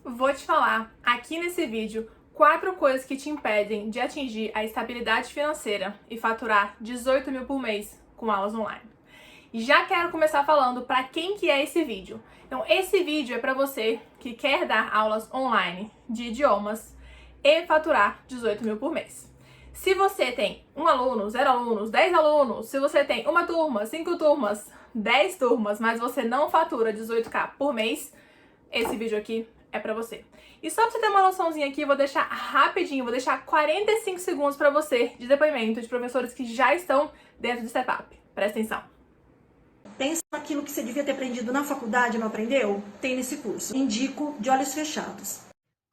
Vou te falar aqui nesse vídeo 4 coisas que te impedem de atingir a estabilidade financeira e faturar 18 mil por mês com aulas online. E já quero começar falando para quem que é esse vídeo. Então, esse vídeo é para você que quer dar aulas online de idiomas e faturar 18 mil por mês. Se você tem 1 aluno, 0 alunos, 10 alunos, se você tem uma turma, 5 turmas, 10 turmas, mas você não fatura 18k por mês, esse vídeo aqui é pra você. E só pra você ter uma noçãozinha aqui, eu vou deixar rapidinho, vou deixar 45 segundos pra você de depoimento de professores que já estão dentro do Step Up. Presta atenção. Pensa naquilo que você devia ter aprendido na faculdade e não aprendeu? Tem nesse curso. Indico de olhos fechados.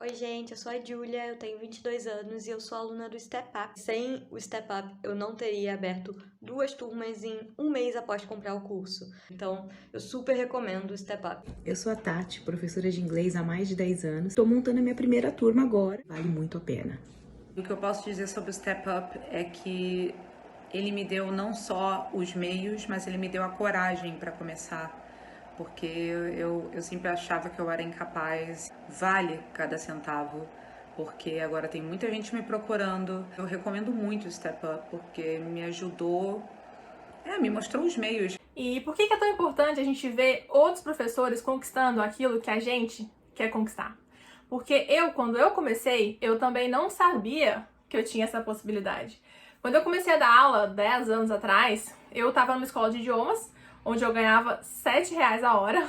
Oi gente, eu sou a Júlia, eu tenho 22 anos e eu sou aluna do Step Up. Sem o Step Up, eu não teria aberto 2 turmas em um mês após comprar o curso. Então, eu super recomendo o Step Up. Eu sou a Tati, professora de inglês há mais de 10 anos. Estou montando a minha primeira turma agora. Vale muito a pena. O que eu posso dizer sobre o Step Up é que ele me deu não só os meios, mas ele me deu a coragem para começar. Porque eu sempre achava que eu era incapaz. Vale cada centavo, porque agora tem muita gente me procurando. Eu recomendo muito o Step Up, porque me ajudou, me mostrou os meios. E por que é tão importante a gente ver outros professores conquistando aquilo que a gente quer conquistar? Porque quando eu comecei, eu também não sabia que eu tinha essa possibilidade. Quando eu comecei a dar aula 10 anos atrás, eu estava numa escola de idiomas, onde eu ganhava R$7 a hora.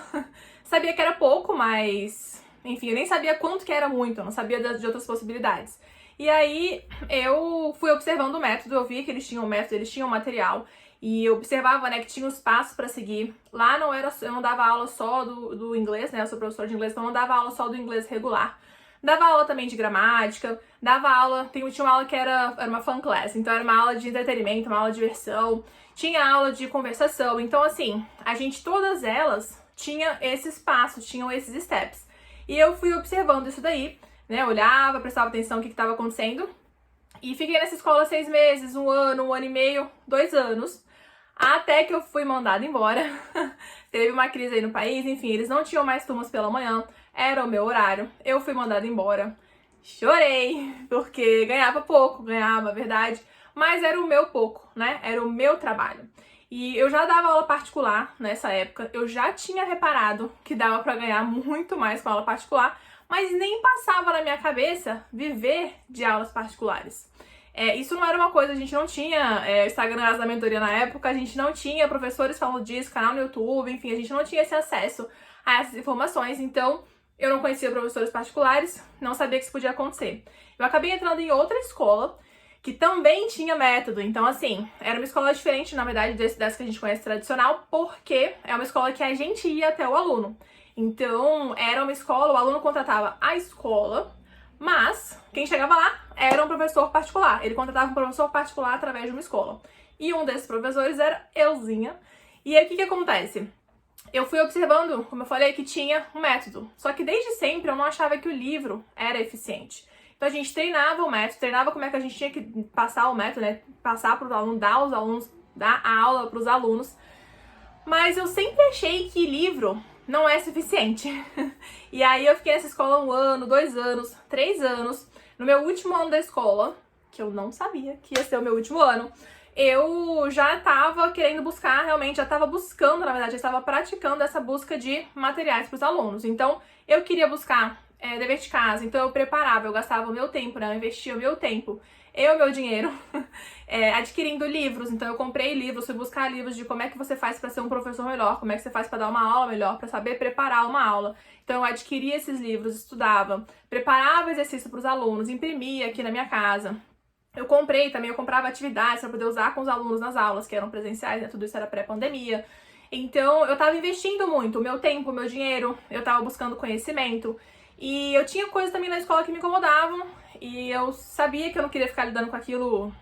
Sabia que era pouco, mas enfim, eu nem sabia quanto que era muito, eu não sabia de outras possibilidades. E aí eu fui observando o método, eu vi que eles tinham método, eles tinham material, e eu observava, né, que tinha os passos para seguir. Lá eu não dava aula só do inglês, né, eu sou professora de inglês, então eu não dava aula só do inglês regular. Dava aula também de gramática, dava aula, tinha uma aula que era uma fun class, então era uma aula de entretenimento, uma aula de diversão, tinha aula de conversação, então assim, todas elas tinham esses passos, tinham esses steps. E eu fui observando isso daí, né, olhava, prestava atenção no que estava acontecendo, e fiquei nessa escola 6 meses, 1 ano, 1 ano e meio, 2 anos, até que eu fui mandada embora. Teve uma crise aí no país, enfim, eles não tinham mais turmas pela manhã, era o meu horário, eu fui mandada embora. Chorei, porque ganhava pouco, verdade, mas era o meu pouco, né? Era o meu trabalho. E eu já dava aula particular nessa época, eu já tinha reparado que dava pra ganhar muito mais com aula particular, mas nem passava na minha cabeça viver de aulas particulares. Isso não era uma coisa, a gente não tinha Instagram da mentoria na época, a gente não tinha professores falando disso, canal no YouTube, enfim, a gente não tinha esse acesso a essas informações, então eu não conhecia professores particulares, não sabia que isso podia acontecer. Eu acabei entrando em outra escola, que também tinha método, então assim, era uma escola diferente, na verdade, dessa que a gente conhece tradicional, porque é uma escola que a gente ia até o aluno. Então, era uma escola, o aluno contratava a escola, mas quem chegava lá era um professor particular. Ele contratava um professor particular através de uma escola. E um desses professores era euzinha. E aí, o que acontece? Eu fui observando, como eu falei, que tinha um método. Só que desde sempre eu não achava que o livro era eficiente. Então a gente treinava o método, treinava como é que a gente tinha que passar o método, né? Passar para os alunos, dar a aula para os alunos. Mas eu sempre achei que livro não é suficiente. E aí eu fiquei nessa escola 1 ano, 2 anos, 3 anos. No meu último ano da escola, que eu não sabia que ia ser o meu último ano, eu já estava querendo buscar, realmente, já estava buscando, na verdade, já estava praticando essa busca de materiais para os alunos. Então, eu queria buscar dever de casa, então eu preparava, eu gastava o meu tempo, né? Eu investia o meu tempo e o meu dinheiro adquirindo livros. Então eu comprei livros, fui buscar livros de como é que você faz para ser um professor melhor, como é que você faz para dar uma aula melhor, para saber preparar uma aula. Então eu adquiria esses livros, estudava, preparava exercício para os alunos, imprimia aqui na minha casa. Eu comprava atividades para poder usar com os alunos nas aulas, que eram presenciais, né? Tudo isso era pré-pandemia. Então eu estava investindo muito, o meu tempo, o meu dinheiro, eu estava buscando conhecimento. E eu tinha coisas também na escola que me incomodavam, e eu sabia que eu não queria ficar lidando com aquilo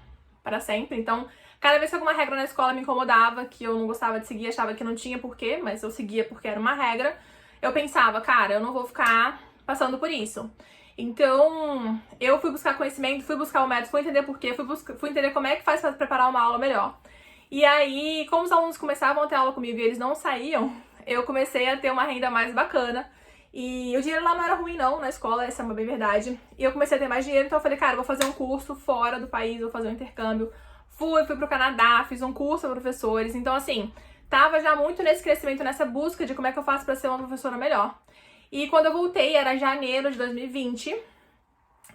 para sempre. Então, cada vez que alguma regra na escola me incomodava, que eu não gostava de seguir, achava que não tinha porquê, mas eu seguia porque era uma regra, eu pensava, cara, eu não vou ficar passando por isso. Então, eu fui buscar conhecimento, fui buscar o método, fui entender porquê, fui entender como é que faz para preparar uma aula melhor. E aí, como os alunos começavam a ter aula comigo e eles não saíam, eu comecei a ter uma renda mais bacana. E o dinheiro lá não era ruim não, na escola, essa é uma bem verdade. E eu comecei a ter mais dinheiro, então eu falei, cara, eu vou fazer um curso fora do país, vou fazer um intercâmbio. Fui pro Canadá, fiz um curso para professores. Então, assim, tava já muito nesse crescimento, nessa busca de como é que eu faço pra ser uma professora melhor. E quando eu voltei, era janeiro de 2020,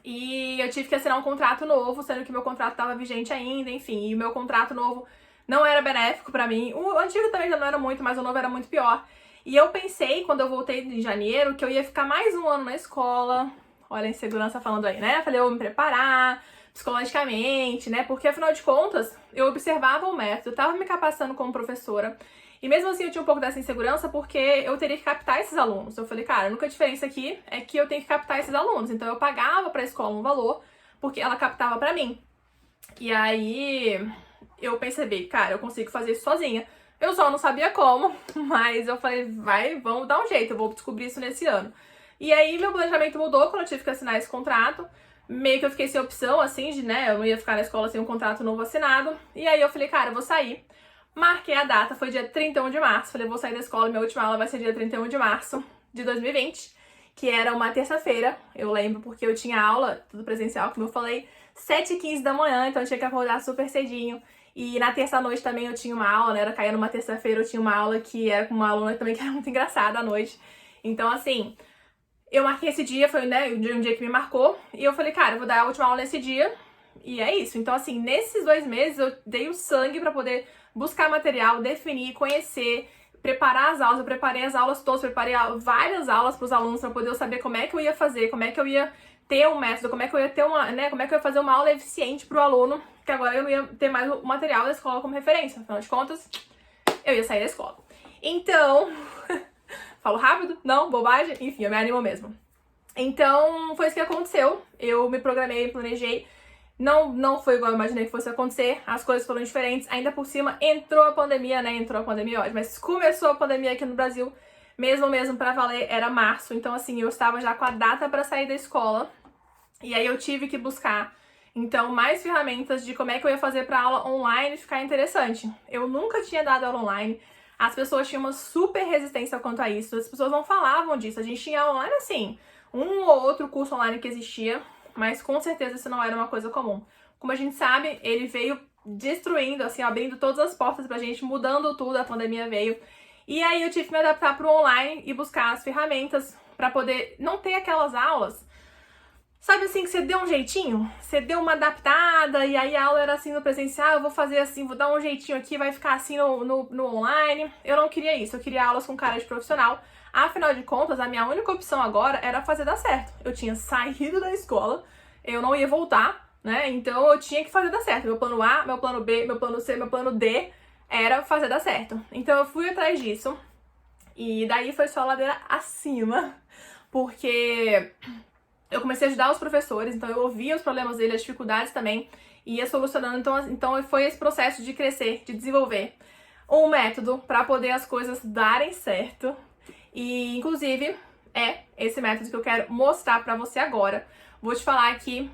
e eu tive que assinar um contrato novo, sendo que meu contrato estava vigente ainda, enfim. E o meu contrato novo não era benéfico pra mim. O antigo também já não era muito, mas o novo era muito pior. E eu pensei, quando eu voltei em janeiro, que eu ia ficar mais um ano na escola. Olha a insegurança falando aí, né? Falei, eu vou me preparar psicologicamente, né? Porque, afinal de contas, eu observava o método, eu tava me capacitando como professora. E mesmo assim eu tinha um pouco dessa insegurança porque eu teria que captar esses alunos. Eu falei, cara, a única diferença aqui é que eu tenho que captar esses alunos. Então eu pagava pra escola um valor, porque ela captava pra mim. E aí eu percebi, cara, eu consigo fazer isso sozinha. Eu só não sabia como, mas eu falei, vamos dar um jeito, eu vou descobrir isso nesse ano. E aí meu planejamento mudou quando eu tive que assinar esse contrato. Meio que eu fiquei sem opção, assim, de, né, eu não ia ficar na escola sem um contrato novo assinado. E aí eu falei, cara, eu vou sair. Marquei a data, foi dia 31 de março. Falei, vou sair da escola, minha última aula vai ser dia 31 de março de 2020, que era uma terça-feira. Eu lembro porque eu tinha aula, tudo presencial, como eu falei, 7h15 da manhã, então eu tinha que acordar super cedinho. E na terça-noite também eu tinha uma aula, né? Caía numa terça-feira, eu tinha uma aula que era com uma aluna também que era muito engraçada à noite. Então, assim, eu marquei esse dia, foi, né, um dia que me marcou. E eu falei, cara, eu vou dar a última aula nesse dia. E é isso. Então, assim, nesses 2 meses eu dei o sangue pra poder buscar material, definir, conhecer, preparar as aulas. Eu preparei as aulas todas, preparei várias aulas pros alunos pra poder eu saber como é que eu ia fazer, como é que eu ia ter um método, como é que eu ia ter uma, né, como é que eu ia fazer uma aula eficiente pro aluno, que agora eu não ia ter mais o material da escola como referência. Afinal de contas, eu ia sair da escola. Então, falo rápido? Não? Bobagem? Enfim, eu me animo mesmo. Então, foi isso que aconteceu. Eu me programei, planejei. Não foi igual eu imaginei que fosse acontecer. As coisas foram diferentes. Ainda por cima, entrou a pandemia, né? Entrou a pandemia, ótimo. Mas começou a pandemia aqui no Brasil. Mesmo pra valer, era março. Então, assim, eu estava já com a data pra sair da escola. E aí eu tive que buscar, então, mais ferramentas de como é que eu ia fazer pra aula online ficar interessante. Eu nunca tinha dado aula online. As pessoas tinham uma super resistência quanto a isso. As pessoas não falavam disso. A gente tinha aula online, assim, um ou outro curso online que existia, mas com certeza isso não era uma coisa comum. Como a gente sabe, ele veio destruindo, assim, abrindo todas as portas pra gente, mudando tudo, a pandemia veio. E aí eu tive que me adaptar pro online e buscar as ferramentas pra poder não ter aquelas aulas. Sabe assim, que você deu um jeitinho? Você deu uma adaptada e aí a aula era assim no presencial, eu vou fazer assim, vou dar um jeitinho aqui, vai ficar assim no online. Eu não queria isso, eu queria aulas com cara de profissional. Afinal de contas, a minha única opção agora era fazer dar certo. Eu tinha saído da escola, eu não ia voltar, né? Então eu tinha que fazer dar certo. Meu plano A, meu plano B, meu plano C, meu plano D era fazer dar certo. Então eu fui atrás disso e daí foi só ladeira acima, porque eu comecei a ajudar os professores, então eu ouvia os problemas deles, as dificuldades também, e ia solucionando. Então foi esse processo de crescer, de desenvolver um método para poder as coisas darem certo. E, inclusive, é esse método que eu quero mostrar pra você agora. Vou te falar aqui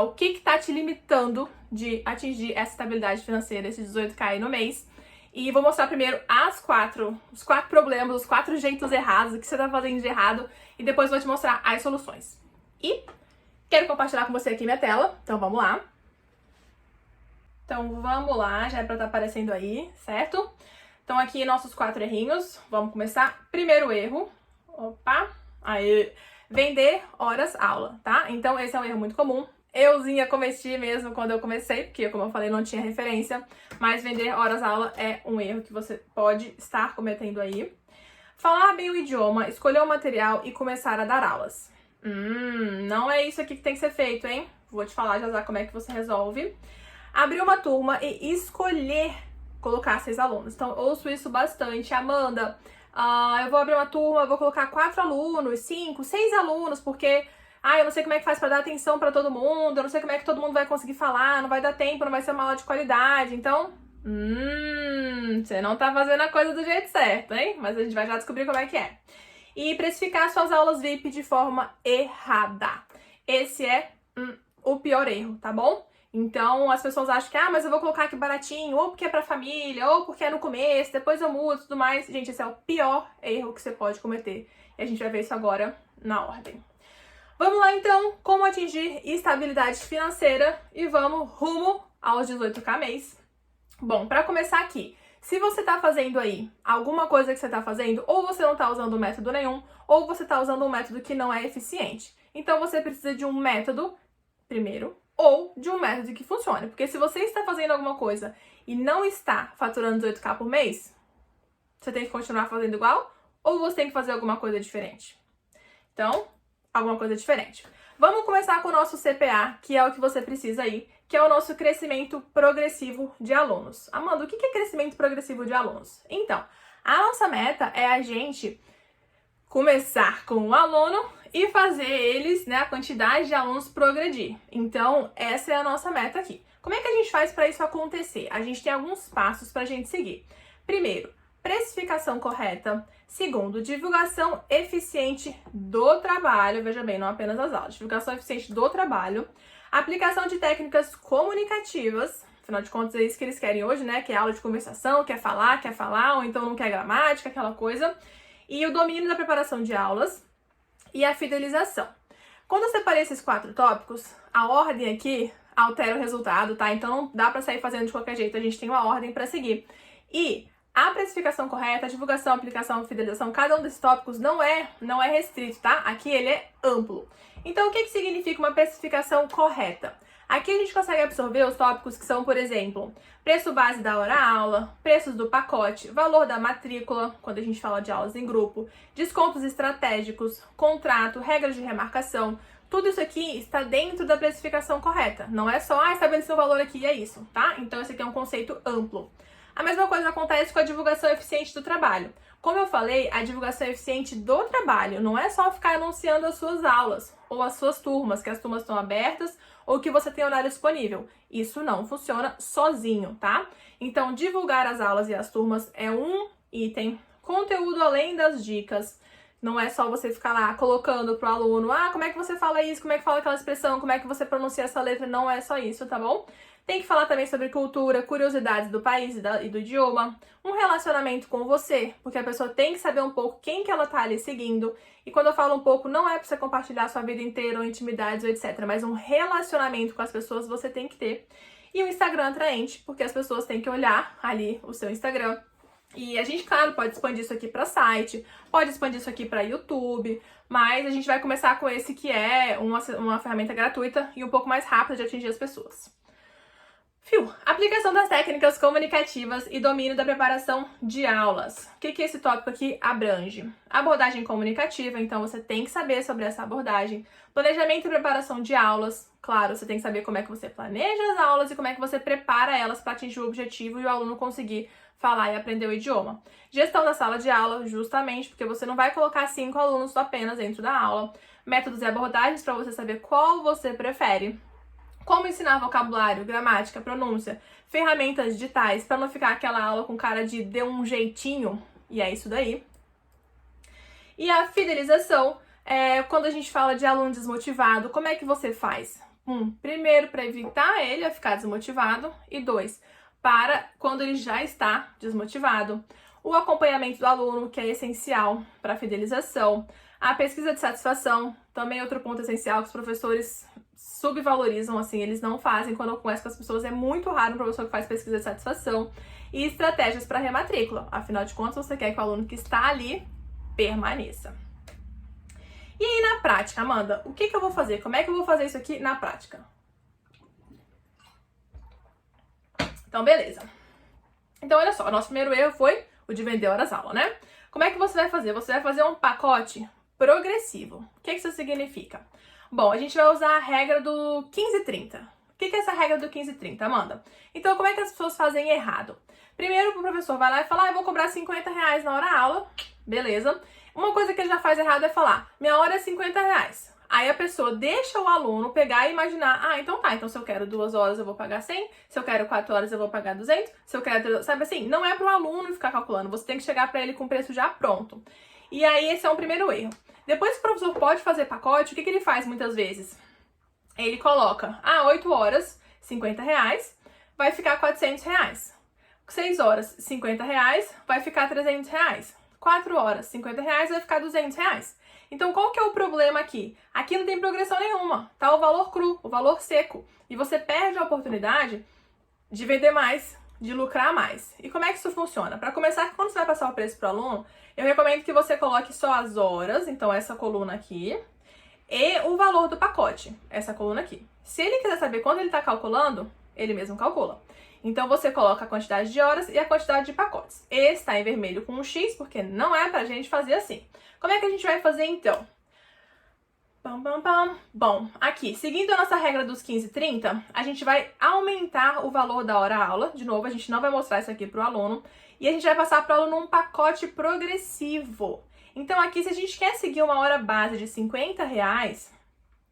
o que tá te limitando de atingir essa estabilidade financeira, esses 18k aí no mês. E vou mostrar primeiro os 4 problemas, os 4 jeitos errados, o que você tá fazendo de errado, e depois vou te mostrar as soluções. E quero compartilhar com você aqui minha tela, então vamos lá. Então vamos lá, já é pra estar aparecendo aí, certo? Então aqui nossos 4 errinhos, vamos começar. Primeiro erro, aí, vender horas aula, tá? Então esse é um erro muito comum. Euzinha cometi mesmo quando eu comecei, porque como eu falei não tinha referência, mas vender horas aula é um erro que você pode estar cometendo aí. Falar bem o idioma, escolher o material e começar a dar aulas. Não é isso aqui que tem que ser feito, hein? Vou te falar já como é que você resolve. Abrir uma turma e escolher colocar 6 alunos. Então, ouço isso bastante. Amanda, eu vou abrir uma turma, eu vou colocar 4 alunos, 5, 6 alunos, porque eu não sei como é que faz pra dar atenção pra todo mundo, eu não sei como é que todo mundo vai conseguir falar, não vai dar tempo, não vai ser uma aula de qualidade. Então, você não tá fazendo a coisa do jeito certo, hein? Mas a gente vai já descobrir como é que é. E precificar suas aulas VIP de forma errada. Esse é o pior erro, tá bom? Então as pessoas acham que, mas eu vou colocar aqui baratinho, ou porque é pra família, ou porque é no começo, depois eu mudo e tudo mais. Gente, esse é o pior erro que você pode cometer. E a gente vai ver isso agora na ordem. Vamos lá então, como atingir estabilidade financeira e vamos rumo aos 18k mês. Bom, para começar aqui, se você tá fazendo aí alguma coisa que você tá fazendo, ou você não tá usando método nenhum, ou você tá usando um método que não é eficiente. Então você precisa de um método, primeiro, ou de um método que funcione. Porque se você está fazendo alguma coisa e não está faturando 18k por mês, você tem que continuar fazendo igual, ou você tem que fazer alguma coisa diferente. Então, alguma coisa diferente. Vamos começar com o nosso CPA, que é o que você precisa aí, que é o nosso crescimento progressivo de alunos. Amanda, o que é crescimento progressivo de alunos? Então, a nossa meta é a gente começar com um aluno e fazer eles, né, a quantidade de alunos progredir. Então, essa é a nossa meta aqui. Como é que a gente faz para isso acontecer? A gente tem alguns passos para a gente seguir. Primeiro, precificação correta. Segundo, divulgação eficiente do trabalho. Veja bem, não apenas as aulas. Divulgação eficiente do trabalho. Aplicação de técnicas comunicativas. Afinal de contas, é isso que eles querem hoje, né? Que é aula de conversação, quer falar, ou então não quer gramática, aquela coisa. E o domínio da preparação de aulas e a fidelização. Quando eu separei esses 4 tópicos, a ordem aqui altera o resultado, tá? Então não dá pra sair fazendo de qualquer jeito, a gente tem uma ordem pra seguir. E a precificação correta, a divulgação, a aplicação, a fidelização, cada um desses tópicos não é restrito, tá? Aqui ele é amplo. Então o que significa uma precificação correta? Aqui a gente consegue absorver os tópicos que são, por exemplo, preço base da hora-aula, preços do pacote, valor da matrícula, quando a gente fala de aulas em grupo, descontos estratégicos, contrato, regras de remarcação. Tudo isso aqui está dentro da precificação correta. Não é só, estabelecer o valor aqui e é isso, tá? Então esse aqui é um conceito amplo. A mesma coisa acontece com a divulgação eficiente do trabalho. Como eu falei, a divulgação eficiente do trabalho não é só ficar anunciando as suas aulas ou as suas turmas, que as turmas estão abertas ou que você tem horário disponível. Isso não funciona sozinho, tá? Então, divulgar as aulas e as turmas é um item. Conteúdo além das dicas. Não é só você ficar lá colocando pro aluno, como é que você fala isso, como é que fala aquela expressão, como é que você pronuncia essa letra. Não é só isso, tá bom? Tem que falar também sobre cultura, curiosidades do país e do idioma, um relacionamento com você, porque a pessoa tem que saber um pouco quem que ela tá ali seguindo. E quando eu falo um pouco, não é pra você compartilhar a sua vida inteira, ou intimidades, ou etc. Mas um relacionamento com as pessoas você tem que ter. E um Instagram atraente, porque as pessoas têm que olhar ali o seu Instagram. E a gente, claro, pode expandir isso aqui para site, pode expandir isso aqui para YouTube, mas a gente vai começar com esse que é uma ferramenta gratuita e um pouco mais rápida de atingir as pessoas. Aplicação das técnicas comunicativas e domínio da preparação de aulas. O que esse tópico aqui abrange? Abordagem comunicativa, então você tem que saber sobre essa abordagem. Planejamento e preparação de aulas. Claro, você tem que saber como é que você planeja as aulas e como é que você prepara elas para atingir o objetivo e o aluno conseguir falar e aprender o idioma. Gestão da sala de aula, justamente porque você não vai colocar 5 alunos apenas dentro da aula. Métodos e abordagens para você saber qual você prefere. Como ensinar vocabulário, gramática, pronúncia, ferramentas digitais, para não ficar aquela aula com cara de dê um jeitinho, e é isso daí. E a fidelização, quando a gente fala de aluno desmotivado, como é que você faz? Primeiro, para evitar ele a ficar desmotivado, e 2, para quando ele já está desmotivado. O acompanhamento do aluno, que é essencial para a fidelização. A pesquisa de satisfação, também outro ponto essencial que os professores subvalorizam, assim, eles não fazem. Quando eu converso com as pessoas, é muito raro um professor que faz pesquisa de satisfação. E estratégias para rematrícula. Afinal de contas, você quer que o aluno que está ali permaneça. E aí, na prática, Amanda, o que eu vou fazer? Como é que eu vou fazer isso aqui na prática? Então, beleza. Então, olha só, o nosso primeiro erro foi o de vender horas-aula, né? Como é que você vai fazer? Você vai fazer um pacote progressivo. O que isso significa? Bom, a gente vai usar a regra do 15-30. O que é essa regra do 15-30, Amanda? Então, como é que as pessoas fazem errado? Primeiro, o professor vai lá e fala, eu vou cobrar R$50 na hora-aula. Beleza. Uma coisa que ele já faz errado é falar, minha hora é R$50. Aí a pessoa deixa o aluno pegar e imaginar, então tá, então se eu quero 2 horas eu vou pagar 100, se eu quero 4 horas eu vou pagar 200, se eu quero, sabe assim, não é pro aluno ficar calculando, você tem que chegar pra ele com o preço já pronto. E aí esse é um primeiro erro. Depois que o professor pode fazer pacote, o que ele faz muitas vezes? Ele coloca, 8 horas, R$50, vai ficar R$400. 6 horas, R$50, vai ficar R$300. 4 horas, 50 reais vai ficar 200 reais. Então, qual que é o problema aqui? Aqui não tem progressão nenhuma, tá o valor cru, o valor seco. E você perde a oportunidade de vender mais, de lucrar mais. E como é que isso funciona? Para começar, quando você vai passar o preço para o aluno, eu recomendo que você coloque só as horas, então essa coluna aqui, e o valor do pacote, essa coluna aqui. Se ele quiser saber quando ele está calculando, ele mesmo calcula. Então você coloca a quantidade de horas e a quantidade de pacotes. Esse está em vermelho com um X, porque não é pra gente fazer assim. Como é que a gente vai fazer então? Bom, aqui, seguindo a nossa regra dos 15,30, a gente vai aumentar o valor da hora-aula. De novo, a gente não vai mostrar isso aqui para o aluno. E a gente vai passar para o aluno um pacote progressivo. Então aqui, se a gente quer seguir uma hora base de 50 reais,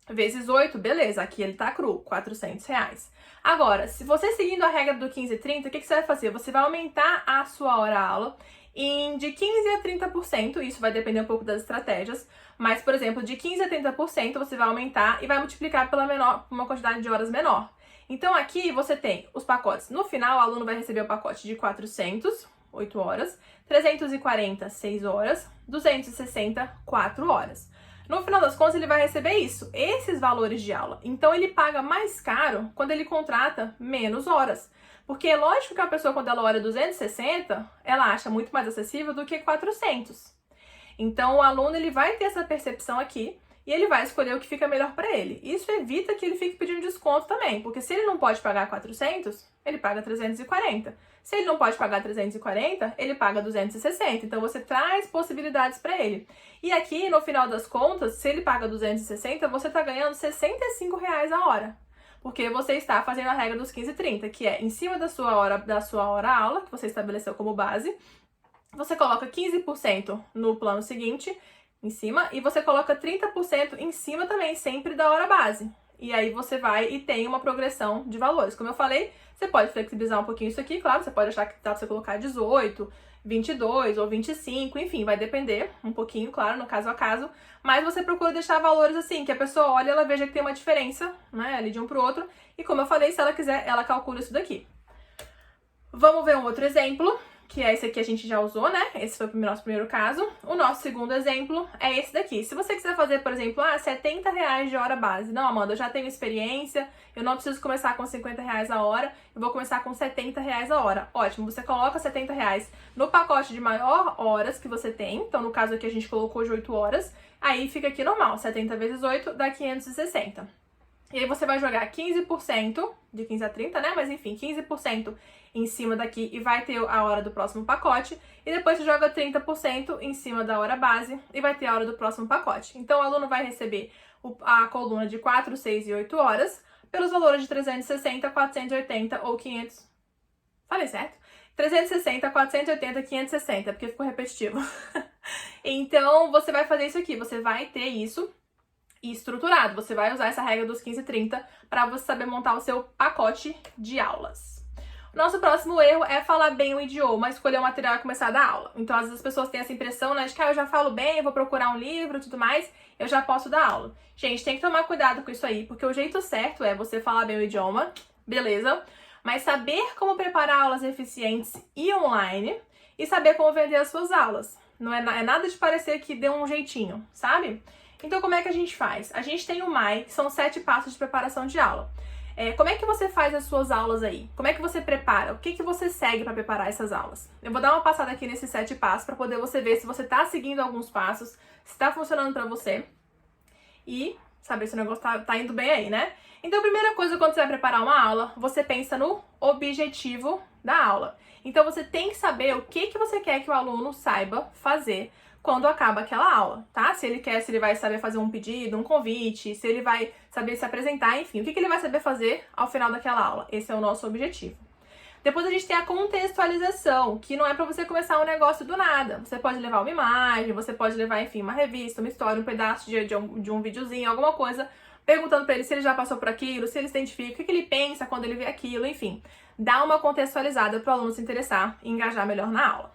vezes 8, beleza, aqui ele tá cru, 400 reais. Agora, se você seguindo a regra do 15,30, o que você vai fazer? Você vai aumentar a sua hora-aula de 15% a 30%, isso vai depender um pouco das estratégias, mas, por exemplo, de 15% a 30% você vai aumentar e vai multiplicar pela uma quantidade de horas menor. Então, aqui você tem os pacotes. No final, o aluno vai receber o pacote de 400, 8 horas, 340, 6 horas, 260, 4 horas. No final das contas, ele vai receber isso, esses valores de aula. Então, ele paga mais caro quando ele contrata menos horas. Porque é lógico que a pessoa, quando ela olha 260, ela acha muito mais acessível do que 400. Então, o aluno ele vai ter essa percepção aqui e ele vai escolher o que fica melhor para ele. Isso evita que ele fique pedindo desconto também, porque se ele não pode pagar 400, ele paga 340. Se ele não pode pagar 340, ele paga 260. Então, você traz possibilidades para ele. E aqui, no final das contas, se ele paga 260, você está ganhando R$65 a hora. Porque você está fazendo a regra dos 15,30, que é em cima da sua hora-aula, que você estabeleceu como base, você coloca 15% no plano seguinte, em cima, e você coloca 30% em cima também, sempre da hora base. E aí você vai e tem uma progressão de valores. Como eu falei, você pode flexibilizar um pouquinho isso aqui, claro, você pode achar que dá pra você colocar 18, 22 ou 25, enfim, vai depender um pouquinho, claro, no caso a caso, mas você procura deixar valores assim, que a pessoa olha e ela veja que tem uma diferença, né, ali de um pro outro, e como eu falei, se ela quiser, ela calcula isso daqui. Vamos ver um outro exemplo, que é esse aqui a gente já usou, né? Esse foi o nosso primeiro caso. O nosso segundo exemplo é esse daqui. Se você quiser fazer, por exemplo, R$70 de hora base. Não, Amanda, eu já tenho experiência, eu não preciso começar com R$50 a hora, eu vou começar com R$70 a hora. Ótimo, você coloca R$70 no pacote de maior horas que você tem. Então, no caso aqui, a gente colocou de 8 horas. Aí fica aqui normal, 70 vezes 8 dá 560. E aí você vai jogar 15%, de 15 a 30, né? Mas enfim, 15% em cima daqui e vai ter a hora do próximo pacote. E depois você joga 30% em cima da hora base e vai ter a hora do próximo pacote. Então o aluno vai receber a coluna de 4, 6 e 8 horas pelos valores de 360, 480 ou 500. Falei certo? 360, 480, 560, porque ficou repetitivo. Então você vai fazer isso aqui, você vai ter isso estruturado. Você vai usar essa regra dos 15,30 para você saber montar o seu pacote de aulas. Nosso próximo erro é falar bem o idioma, escolher o material e começar a dar aula. Então, às vezes as pessoas têm essa impressão, né, de que eu já falo bem, eu vou procurar um livro e tudo mais, eu já posso dar aula. Gente, tem que tomar cuidado com isso aí, porque o jeito certo é você falar bem o idioma, beleza, mas saber como preparar aulas eficientes e online e saber como vender as suas aulas. Não é nada de parecer que deu um jeitinho, sabe? Então, como é que a gente faz? A gente tem o MAI, que são 7 passos de preparação de aula. Como é que você faz as suas aulas aí? Como é que você prepara? O que você segue para preparar essas aulas? Eu vou dar uma passada aqui nesses 7 passos para poder você ver se você está seguindo alguns passos, se está funcionando para você e saber se o negócio tá indo bem aí, né? Então, a primeira coisa, quando você vai preparar uma aula, você pensa no objetivo da aula. Então, você tem que saber o que você quer que o aluno saiba fazer quando acaba aquela aula, tá? Se ele vai saber fazer um pedido, um convite, se ele vai saber se apresentar, enfim, o que ele vai saber fazer ao final daquela aula. Esse é o nosso objetivo. Depois a gente tem a contextualização, que não é para você começar um negócio do nada. Você pode levar uma imagem, você pode levar, enfim, uma revista, uma história, um pedaço de um videozinho, alguma coisa, perguntando para ele se ele já passou por aquilo, se ele se identifica, o que ele pensa quando ele vê aquilo, enfim. Dá uma contextualizada para o aluno se interessar e engajar melhor na aula.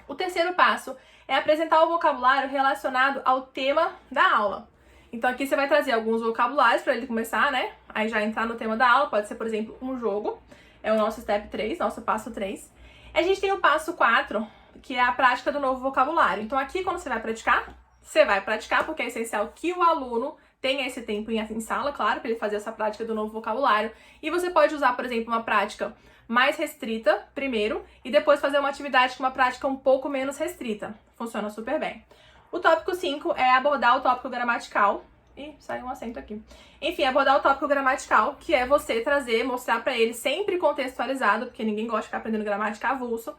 O terceiro passo é apresentar o vocabulário relacionado ao tema da aula. Então aqui você vai trazer alguns vocabulários para ele começar, né? Aí já entrar no tema da aula, pode ser, por exemplo, um jogo. É o nosso step 3, nosso passo 3. A gente tem o passo 4, que é a prática do novo vocabulário. Então aqui, quando você vai praticar porque é essencial que o aluno tenha esse tempo em sala, claro, para ele fazer essa prática do novo vocabulário. E você pode usar, por exemplo, uma prática mais restrita primeiro e depois fazer uma atividade com uma prática um pouco menos restrita. Funciona super bem. O tópico 5 é abordar o tópico gramatical. Ih, saiu um acento aqui. Enfim, abordar o tópico gramatical, que é você mostrar para ele, sempre contextualizado, porque ninguém gosta de ficar aprendendo gramática avulso,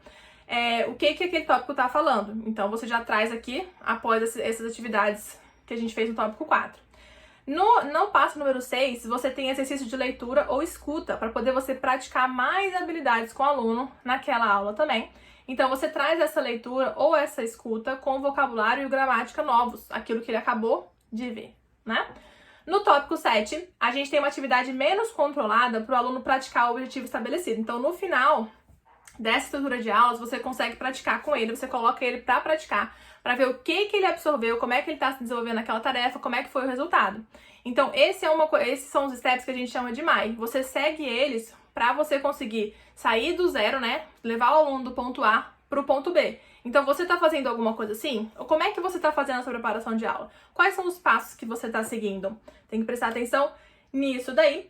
o que aquele tópico tá falando. Então, você já traz aqui, após essas atividades que a gente fez no tópico 4. No passo número 6, você tem exercício de leitura ou escuta, para poder você praticar mais habilidades com o aluno naquela aula também. Então, você traz essa leitura ou essa escuta com vocabulário e gramática novos, aquilo que ele acabou de ver, né? No tópico 7, a gente tem uma atividade menos controlada para o aluno praticar o objetivo estabelecido. Então, no final dessa estrutura de aulas, você consegue praticar com ele, você coloca ele para praticar, para ver o que ele absorveu, como é que ele está se desenvolvendo naquela tarefa, como é que foi o resultado. Então, esses são os steps que a gente chama de MAI. Você segue eles para você conseguir sair do zero, né? Levar o aluno do ponto A para o ponto B. Então, você está fazendo alguma coisa assim? Ou como é que você está fazendo essa preparação de aula? Quais são os passos que você está seguindo? Tem que prestar atenção nisso daí.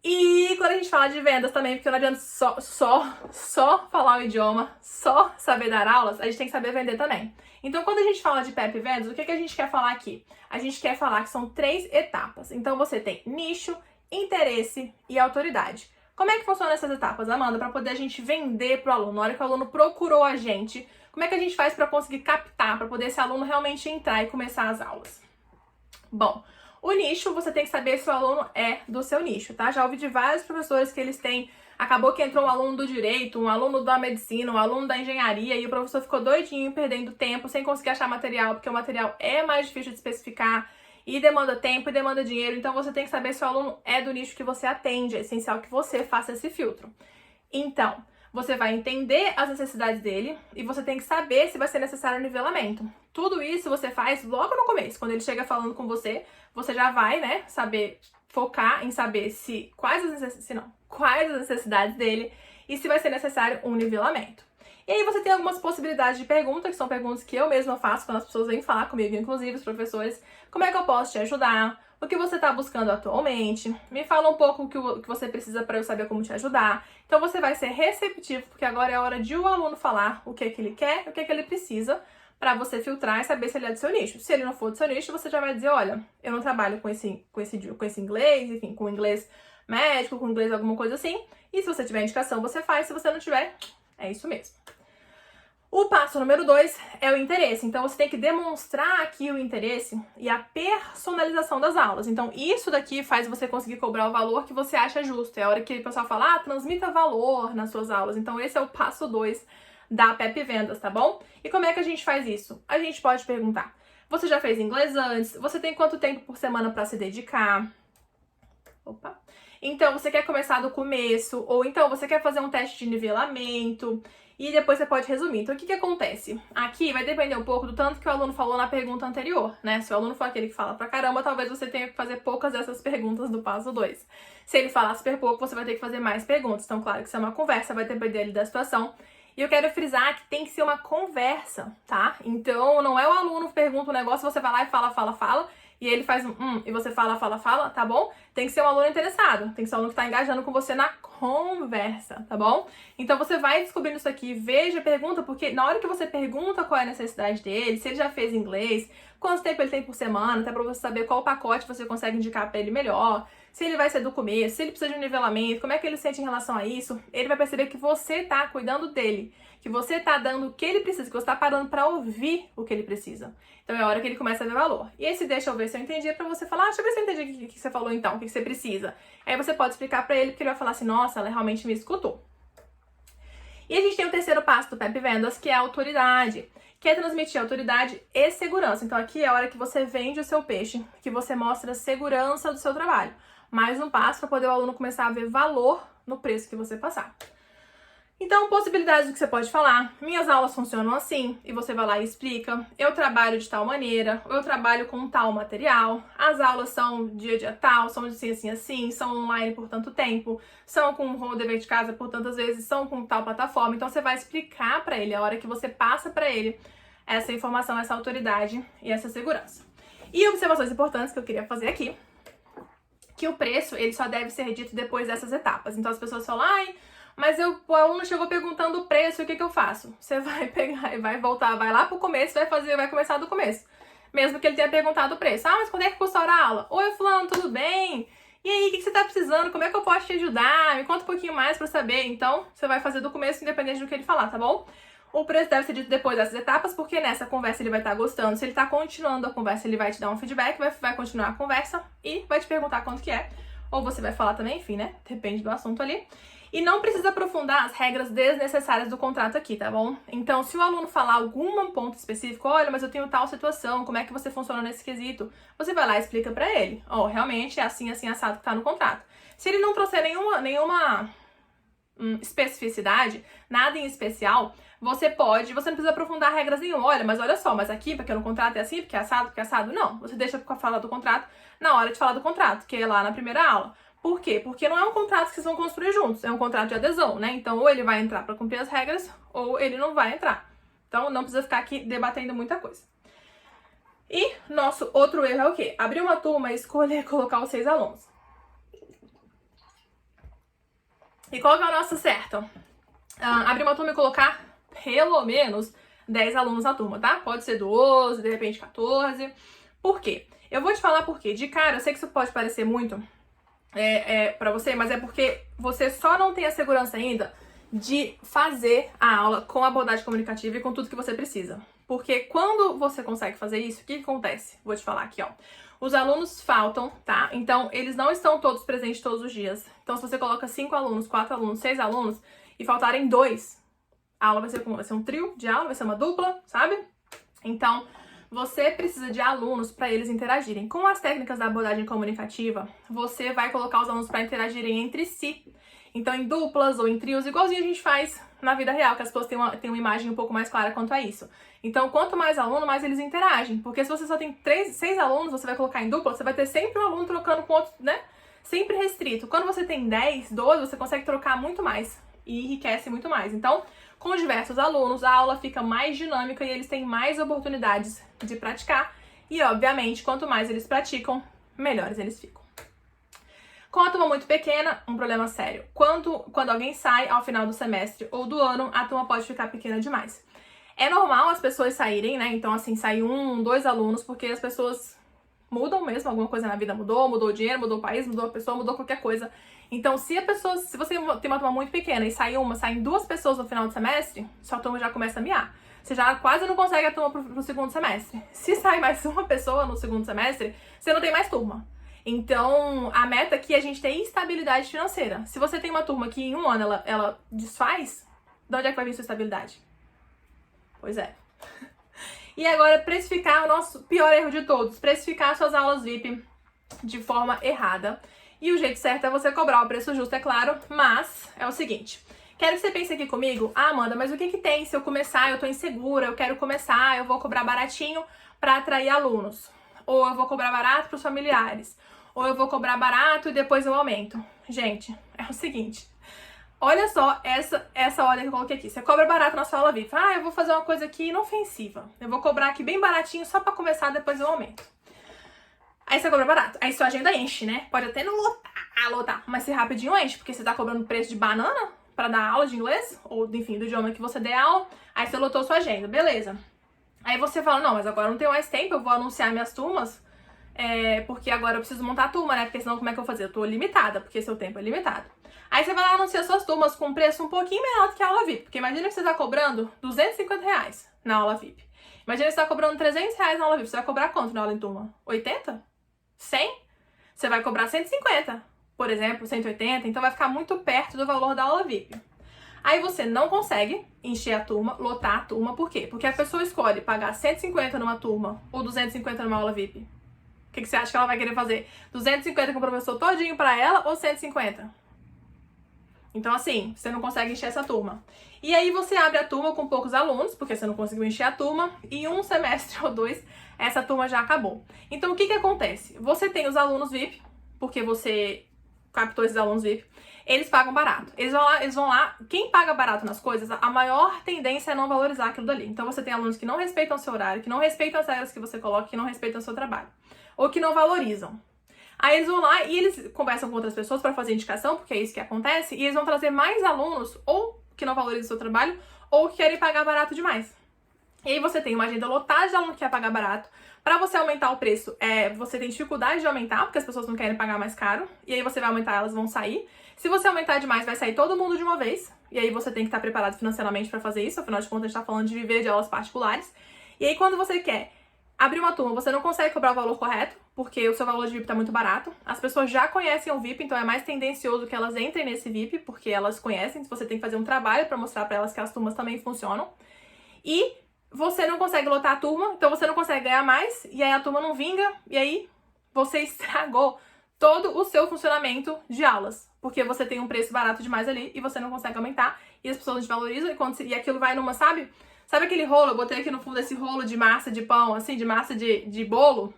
E quando a gente fala de vendas também, porque não adianta só falar o idioma, só saber dar aulas, a gente tem que saber vender também. Então, quando a gente fala de PEP Vendas, o que a gente quer falar aqui? A gente quer falar que são 3 etapas. Então, você tem nicho, interesse e autoridade. Como é que funcionam essas etapas, Amanda, para poder a gente vender para o aluno? Na hora que o aluno procurou a gente, como é que a gente faz para conseguir captar, para poder esse aluno realmente entrar e começar as aulas? Bom, o nicho, você tem que saber se o aluno é do seu nicho, tá? Já ouvi de vários professores que eles têm... Acabou que entrou um aluno do direito, um aluno da medicina, um aluno da engenharia e o professor ficou doidinho, perdendo tempo, sem conseguir achar material, porque o material é mais difícil de especificar e demanda tempo e demanda dinheiro. Então, você tem que saber se o aluno é do nicho que você atende. É essencial que você faça esse filtro. Então, você vai entender as necessidades dele e você tem que saber se vai ser necessário o nivelamento. Tudo isso você faz logo no começo. Quando ele chega falando com você, você já vai, né, saber focar em saber quais as necessidades dele e se vai ser necessário um nivelamento. E aí você tem algumas possibilidades de pergunta, que são perguntas que eu mesma faço quando as pessoas vêm falar comigo, inclusive os professores. Como é que eu posso te ajudar? O que você está buscando atualmente? Me fala um pouco o que você precisa para eu saber como te ajudar. Então você vai ser receptivo, porque agora é a hora de o aluno falar o que é que ele quer, o que é que ele precisa, para você filtrar e saber se ele é do seu nicho. Se ele não for do seu nicho, você já vai dizer, olha, eu não trabalho com esse inglês, enfim, com inglês médico, com inglês alguma coisa assim. E se você tiver indicação, você faz. Se você não tiver, é isso mesmo. O passo número 2 é o interesse. Então, você tem que demonstrar aqui o interesse e a personalização das aulas. Então, isso daqui faz você conseguir cobrar o valor que você acha justo. É a hora que o pessoal fala, transmita valor nas suas aulas. Então, esse é o passo 2 da PEP Vendas, tá bom? E como é que a gente faz isso? A gente pode perguntar, você já fez inglês antes? Você tem quanto tempo por semana para se dedicar? Opa! Então, você quer começar do começo? Ou então, você quer fazer um teste de nivelamento? E depois você pode resumir. Então, o que acontece? Aqui vai depender um pouco do tanto que o aluno falou na pergunta anterior, né? Se o aluno for aquele que fala pra caramba, talvez você tenha que fazer poucas dessas perguntas do passo 2. Se ele falar super pouco, você vai ter que fazer mais perguntas. Então, claro que isso é uma conversa, vai depender ali da situação. E eu quero frisar que tem que ser uma conversa, tá? Então, não é o aluno que pergunta um negócio, você vai lá e fala, e ele faz e você fala, tá bom? Tem que ser um aluno interessado, tem que ser um aluno que tá engajando com você na conversa, tá bom? Então, você vai descobrindo isso aqui, veja, pergunta, porque na hora que você pergunta qual é a necessidade dele, se ele já fez inglês, quanto tempo ele tem por semana, até pra você saber qual pacote você consegue indicar pra ele melhor, se ele vai ser do começo, se ele precisa de um nivelamento, como é que ele sente em relação a isso, ele vai perceber que você tá cuidando dele, que você tá dando o que ele precisa, que você tá parando pra ouvir o que ele precisa. Então é a hora que ele começa a ver valor. E esse deixa eu ver se eu entendi é pra você falar, deixa eu ver se eu entendi o que você falou então, o que você precisa. Aí você pode explicar pra ele, porque ele vai falar assim, nossa, ela realmente me escutou. E a gente tem o terceiro passo do PEP Vendas, que é a autoridade, que é transmitir autoridade e segurança. Então aqui é a hora que você vende o seu peixe, que você mostra a segurança do seu trabalho. Mais um passo para poder o aluno começar a ver valor no preço que você passar. Então, possibilidades do que você pode falar. Minhas aulas funcionam assim, e você vai lá e explica. Eu trabalho de tal maneira, ou eu trabalho com tal material. As aulas são dia tal, são assim, são online por tanto tempo, são com o dever de casa por tantas vezes, são com tal plataforma. Então, você vai explicar pra ele a hora que você passa pra ele essa informação, essa autoridade e essa segurança. E observações importantes que eu queria fazer aqui, que o preço, ele só deve ser dito depois dessas etapas. Então, as pessoas falam, ai, mas o aluno chegou perguntando o preço, o que eu faço? Você vai pegar e vai voltar, vai lá pro começo, vai começar do começo. Mesmo que ele tenha perguntado o preço. Ah, mas quando é que custa a aula? Oi, fulano, tudo bem? E aí, o que você tá precisando? Como é que eu posso te ajudar? Me conta um pouquinho mais pra saber. Então, você vai fazer do começo, independente do que ele falar, tá bom? O preço deve ser dito depois dessas etapas, porque nessa conversa ele vai estar gostando. Se ele tá continuando a conversa, ele vai te dar um feedback, vai continuar a conversa e vai te perguntar quanto que é. Ou você vai falar também, enfim, né? Depende do assunto ali. E não precisa aprofundar as regras desnecessárias do contrato aqui, tá bom? Então, se o aluno falar algum ponto específico, olha, mas eu tenho tal situação, como é que você funciona nesse quesito? Você vai lá e explica pra ele. Ó, realmente é assim, assado que tá no contrato. Se ele não trouxer nenhuma especificidade, nada em especial, você não precisa aprofundar regras nenhuma. Olha, mas olha só, mas aqui, porque no contrato é assim, porque é assado, não. Você deixa pra falar do contrato na hora de falar do contrato, que é lá na primeira aula. Por quê? Porque não é um contrato que vocês vão construir juntos, é um contrato de adesão, né? Então, ou ele vai entrar para cumprir as regras, ou ele não vai entrar. Então, não precisa ficar aqui debatendo muita coisa. E nosso outro erro é o quê? Abrir uma turma e escolher colocar os 6 alunos. E qual que é o nosso certo? Abrir uma turma e colocar pelo menos 10 alunos na turma, tá? Pode ser 12, de repente 14. Por quê? Eu vou te falar por quê. De cara, eu sei que isso pode parecer muito pra você, mas é porque você só não tem a segurança ainda de fazer a aula com a abordagem comunicativa e com tudo que você precisa. Porque quando você consegue fazer isso, o que acontece? Vou te falar aqui, ó. Os alunos faltam, tá? Então, eles não estão todos presentes todos os dias. Então, se você coloca 5 alunos, 4 alunos, 6 alunos e faltarem 2, a aula vai ser um trio de aula, vai ser uma dupla, sabe? Então, você precisa de alunos para eles interagirem. Com as técnicas da abordagem comunicativa, você vai colocar os alunos para interagirem entre si. Então, em duplas ou em trios, igualzinho a gente faz na vida real, que as pessoas têm uma imagem um pouco mais clara quanto a isso. Então, quanto mais aluno, mais eles interagem. Porque se você só tem 6 alunos, você vai colocar em dupla, você vai ter sempre um aluno trocando com outro, né? Sempre restrito. Quando você tem 10, 12, você consegue trocar muito mais e enriquece muito mais. Então, com diversos alunos, a aula fica mais dinâmica e eles têm mais oportunidades de praticar. E, obviamente, quanto mais eles praticam, melhores eles ficam. Com a turma muito pequena, um problema sério. Quando alguém sai ao final do semestre ou do ano, a turma pode ficar pequena demais. É normal as pessoas saírem, né? Então, assim, sai 1, 2 alunos, porque as pessoas mudam mesmo, alguma coisa na vida mudou o dinheiro, mudou o país, mudou a pessoa, mudou qualquer coisa. Então, se você tem uma turma muito pequena e saem 2 pessoas no final do semestre, sua turma já começa a miar. Você já quase não consegue a turma pro segundo semestre. Se sai mais uma pessoa no segundo semestre, você não tem mais turma. Então, a meta aqui é a gente ter estabilidade financeira. Se você tem uma turma que em um ano ela desfaz, de onde é que vai vir sua estabilidade? Pois é. E agora, precificar o nosso pior erro de todos. Precificar suas aulas VIP de forma errada. E o jeito certo é você cobrar o preço justo, é claro, mas é o seguinte. Quero que você pense aqui comigo, Amanda, mas o que tem se eu começar, eu tô insegura, eu quero começar, eu vou cobrar baratinho pra atrair alunos. Ou eu vou cobrar barato pros familiares. Ou eu vou cobrar barato e depois eu aumento. Gente, é o seguinte. Olha só essa ordem que eu coloquei aqui. Você cobra barato na sua aula VIP. Eu vou fazer uma coisa aqui inofensiva. Eu vou cobrar aqui bem baratinho só pra começar, depois eu aumento. Aí você cobra barato. Aí sua agenda enche, né? Pode até não lotar, mas se rapidinho enche, porque você tá cobrando preço de banana pra dar aula de inglês, ou enfim, do idioma que você der aula. Aí você lotou sua agenda, beleza. Aí você fala, não, mas agora eu não tenho mais tempo, eu vou anunciar minhas turmas, porque agora eu preciso montar a turma, né? Porque senão como é que eu vou fazer? Eu tô limitada, porque seu tempo é limitado. Aí você vai lá anunciar suas turmas com um preço um pouquinho menor do que a aula VIP. Porque imagina que você tá cobrando R$250 na aula VIP. Imagina que você tá cobrando R$300 na aula VIP. Você vai cobrar quanto na aula em turma? 80? 100? Você vai cobrar 150, por exemplo, 180. Então vai ficar muito perto do valor da aula VIP. Aí você não consegue encher a turma, lotar a turma. Por quê? Porque a pessoa escolhe pagar 150 numa turma ou 250 numa aula VIP. O que você acha que ela vai querer fazer? 250 com o professor todinho pra ela ou 150? Então, assim, você não consegue encher essa turma. E aí você abre a turma com poucos alunos, porque você não conseguiu encher a turma, e um semestre ou dois, essa turma já acabou. Então, o que acontece? Você tem os alunos VIP, porque você captou esses alunos VIP, eles pagam barato. Eles vão lá, quem paga barato nas coisas, a maior tendência é não valorizar aquilo dali. Então você tem alunos que não respeitam o seu horário, que não respeitam as regras que você coloca, que não respeitam o seu trabalho. Ou que não valorizam. Aí eles vão lá e eles conversam com outras pessoas para fazer indicação, porque é isso que acontece, e eles vão trazer mais alunos, ou que não valorizam o seu trabalho, ou que querem pagar barato demais. E aí você tem uma agenda lotada de aluno que quer pagar barato. Para você aumentar o preço, você tem dificuldade de aumentar, porque as pessoas não querem pagar mais caro. E aí você vai aumentar, elas vão sair. Se você aumentar demais, vai sair todo mundo de uma vez. E aí você tem que estar preparado financeiramente para fazer isso. Afinal de contas, a gente está falando de viver de aulas particulares. E aí quando você quer abrir uma turma, você não consegue cobrar o valor correto, porque o seu valor de VIP está muito barato. As pessoas já conhecem o VIP, então é mais tendencioso que elas entrem nesse VIP, porque elas conhecem. Você tem que fazer um trabalho para mostrar para elas que as turmas também funcionam. E você não consegue lotar a turma, então você não consegue ganhar mais, e aí a turma não vinga, e aí você estragou todo o seu funcionamento de aulas, porque você tem um preço barato demais ali e você não consegue aumentar, e as pessoas desvalorizam, e aquilo vai numa, sabe aquele rolo? Eu botei aqui no fundo esse rolo de massa de pão, assim, de massa de bolo,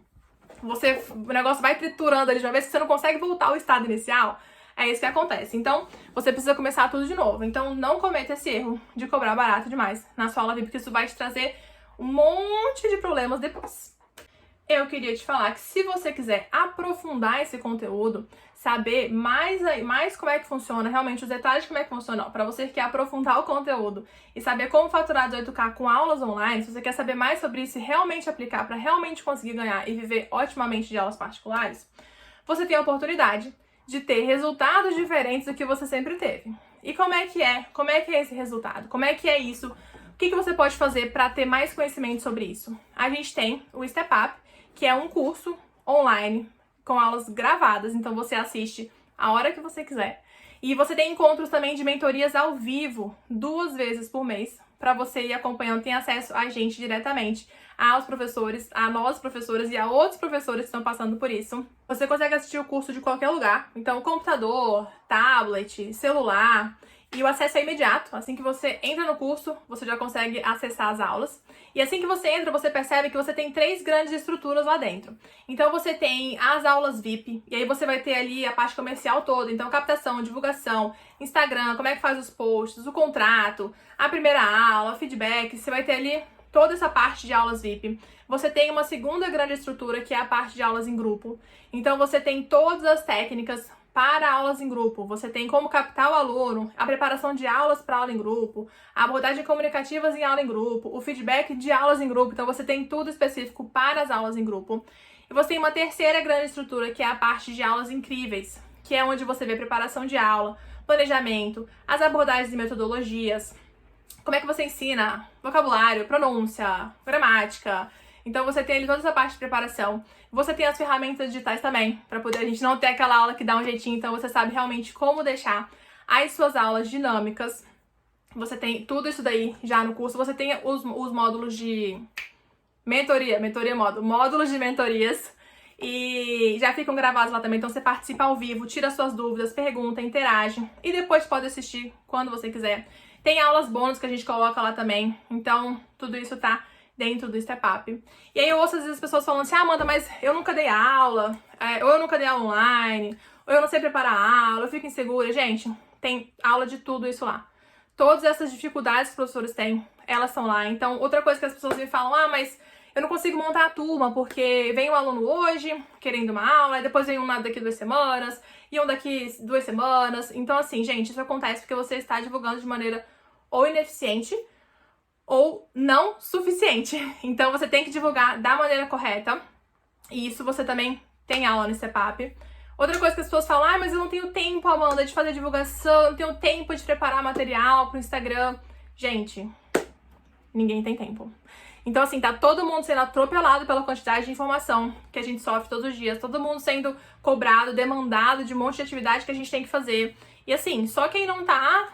o negócio vai triturando ali de uma vez, que você não consegue voltar ao estado inicial. É isso que acontece. Então, você precisa começar tudo de novo. Então, não cometa esse erro de cobrar barato demais na sua aula VIP, porque isso vai te trazer um monte de problemas depois. Eu queria te falar que se você quiser aprofundar esse conteúdo, saber mais como é que funciona, realmente os detalhes de como é que funciona, para você que quer aprofundar o conteúdo e saber como faturar 18K com aulas online, se você quer saber mais sobre isso e realmente aplicar para realmente conseguir ganhar e viver otimamente de aulas particulares, você tem a oportunidade de ter resultados diferentes do que você sempre teve. E como é que é? Como é que é esse resultado? Como é que é isso? O que você pode fazer para ter mais conhecimento sobre isso? A gente tem o Step Up, que é um curso online com aulas gravadas, então você assiste a hora que você quiser. E você tem encontros também de mentorias ao vivo, 2 vezes por mês, para você ir acompanhando, tem acesso a gente diretamente, aos professores, a nós professoras e a outros professores que estão passando por isso. Você consegue assistir o curso de qualquer lugar, então computador, tablet, celular, e o acesso é imediato. Assim que você entra no curso, você já consegue acessar as aulas. E assim que você entra, você percebe que você tem 3 grandes estruturas lá dentro. Então você tem as aulas VIP, e aí você vai ter ali a parte comercial toda. Então captação, divulgação, Instagram, como é que faz os posts, o contrato, a primeira aula, feedback, você vai ter ali toda essa parte de aulas VIP. Você tem uma segunda grande estrutura, que é a parte de aulas em grupo. Então você tem todas as técnicas para aulas em grupo. Você tem como captar o aluno, a preparação de aulas para aula em grupo, a abordagem comunicativas em aula em grupo, o feedback de aulas em grupo. Então você tem tudo específico para as aulas em grupo. E você tem uma terceira grande estrutura, que é a parte de aulas incríveis, que é onde você vê preparação de aula, planejamento, as abordagens e metodologias, como é que você ensina vocabulário, pronúncia, gramática. Então você tem ali toda essa parte de preparação. Você tem as ferramentas digitais também, para poder a gente não ter aquela aula que dá um jeitinho, então você sabe realmente como deixar as suas aulas dinâmicas. Você tem tudo isso daí já no curso. Você tem os módulos de módulos de mentorias, e já ficam gravados lá também, então você participa ao vivo, tira suas dúvidas, pergunta, interage, e depois pode assistir quando você quiser. Tem aulas bônus que a gente coloca lá também, então tudo isso tá dentro do Step Up. E aí eu ouço às vezes as pessoas falando assim, Amanda, mas eu nunca dei aula, ou eu nunca dei aula online, ou eu não sei preparar a aula, eu fico insegura. Gente, tem aula de tudo isso lá. Todas essas dificuldades que os professores têm, elas estão lá. Então, outra coisa que as pessoas me falam, mas eu não consigo montar a turma, porque vem um aluno hoje querendo uma aula, e depois vem um daqui 2 semanas, e um daqui 2 semanas. Então, assim, gente, isso acontece porque você está divulgando de maneira ou ineficiente, ou não suficiente. Então você tem que divulgar da maneira correta. E isso você também tem aula no Step Up. Outra coisa que as pessoas falam, mas eu não tenho tempo, Amanda, de fazer divulgação, eu não tenho tempo de preparar material pro Instagram. Gente, ninguém tem tempo. Então, assim, tá todo mundo sendo atropelado pela quantidade de informação que a gente sofre todos os dias. Todo mundo sendo cobrado, demandado de um monte de atividade que a gente tem que fazer. E assim, só quem não tá...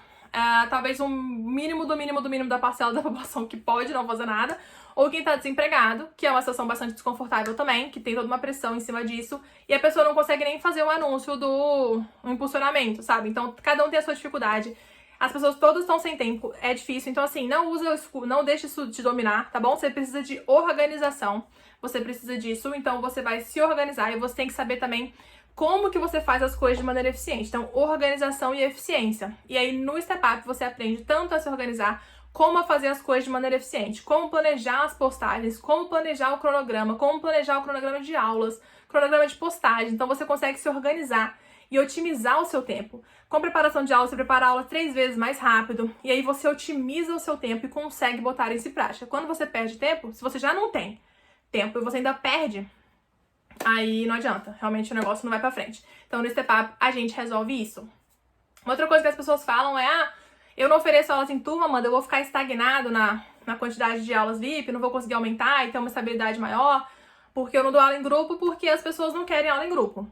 talvez um mínimo do mínimo da parcela da população que pode não fazer nada, ou quem tá desempregado, que é uma situação bastante desconfortável também, que tem toda uma pressão em cima disso, e a pessoa não consegue nem fazer o anúncio do impulsionamento, sabe? Então, cada um tem a sua dificuldade. As pessoas todas estão sem tempo, é difícil. Então, assim, não deixe isso te dominar, tá bom? Você precisa de organização, você precisa disso, então você vai se organizar e você tem que saber também como que você faz as coisas de maneira eficiente. Então, organização e eficiência. E aí, no Step Up, você aprende tanto a se organizar, como a fazer as coisas de maneira eficiente, como planejar as postagens, como planejar o cronograma, como planejar o cronograma de aulas, cronograma de postagem. Então, você consegue se organizar e otimizar o seu tempo. Com preparação de aula, você prepara a aula 3 vezes mais rápido, e aí você otimiza o seu tempo e consegue botar isso em prática. Quando você perde tempo, se você já não tem tempo e você ainda perde, aí não adianta, realmente o negócio não vai pra frente. Então, no Step Up, a gente resolve isso. Outra coisa que as pessoas falam é, eu não ofereço aulas em turma, Amanda, eu vou ficar estagnado na quantidade de aulas VIP, não vou conseguir aumentar e ter uma estabilidade maior, porque eu não dou aula em grupo, porque as pessoas não querem aula em grupo.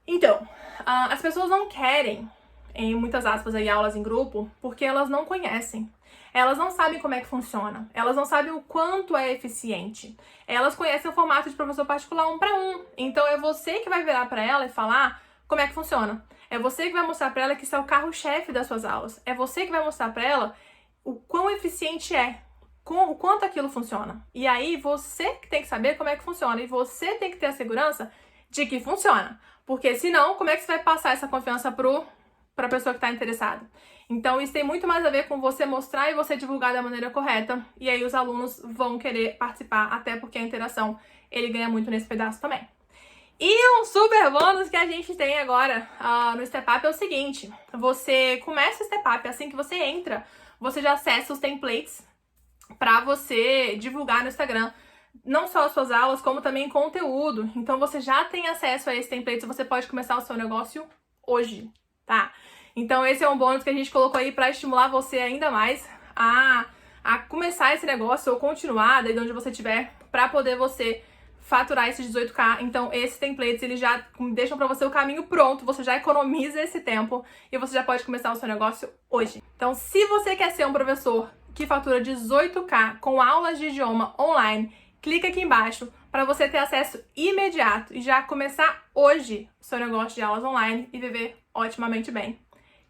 Então, as pessoas não querem, em muitas aspas aí, aulas em grupo, porque elas não conhecem. Elas não sabem como é que funciona. Elas não sabem o quanto é eficiente. Elas conhecem o formato de professor particular 1 para 1. Então, é você que vai virar para ela e falar como é que funciona. É você que vai mostrar para ela que isso é o carro-chefe das suas aulas. É você que vai mostrar para ela o quão eficiente é, o quanto aquilo funciona. E aí, você que tem que saber como é que funciona. E você tem que ter a segurança de que funciona. Porque senão, como é que você vai passar essa confiança para a pessoa que está interessada? Então, isso tem muito mais a ver com você mostrar e você divulgar da maneira correta. E aí os alunos vão querer participar, até porque a interação, ele ganha muito nesse pedaço também. E um super bônus que a gente tem agora no Step Up é o seguinte. Você começa o Step Up, assim que você entra, você já acessa os templates para você divulgar no Instagram. Não só as suas aulas, como também conteúdo. Então, você já tem acesso a esse template, você pode começar o seu negócio hoje, tá? Então, esse é um bônus que a gente colocou aí para estimular você ainda mais a começar esse negócio ou continuar daí de onde você estiver, para poder você faturar esses 18K. Então, esses templates, eles já deixam para você o caminho pronto, você já economiza esse tempo e você já pode começar o seu negócio hoje. Então, se você quer ser um professor que fatura 18K com aulas de idioma online, clica aqui embaixo para você ter acesso imediato e já começar hoje o seu negócio de aulas online e viver otimamente bem.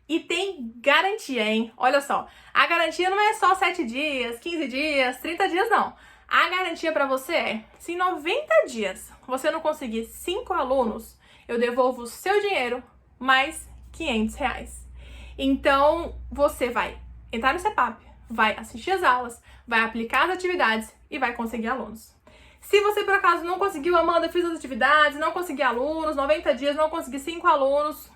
E tem garantia, hein? Olha só, a garantia não é só 7 dias, 15 dias, 30 dias, não. A garantia para você é, se em 90 dias você não conseguir 5 alunos, eu devolvo o seu dinheiro mais R$500. Então, você vai entrar no Step Up, vai assistir as aulas, vai aplicar as atividades e vai conseguir alunos. Se você, por acaso, não conseguiu, Amanda, fiz as atividades, não consegui alunos, 90 dias, não consegui 5 alunos,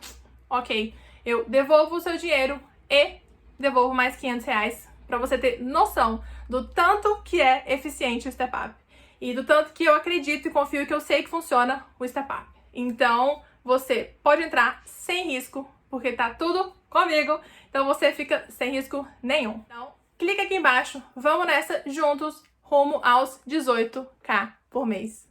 ok, eu devolvo o seu dinheiro e devolvo mais R$500 para você ter noção do tanto que é eficiente o Step Up e do tanto que eu acredito e confio e que eu sei que funciona o Step Up. Então, você pode entrar sem risco, porque tá tudo comigo, então você fica sem risco nenhum. Então, clica aqui embaixo, vamos nessa juntos, rumo aos 18K por mês.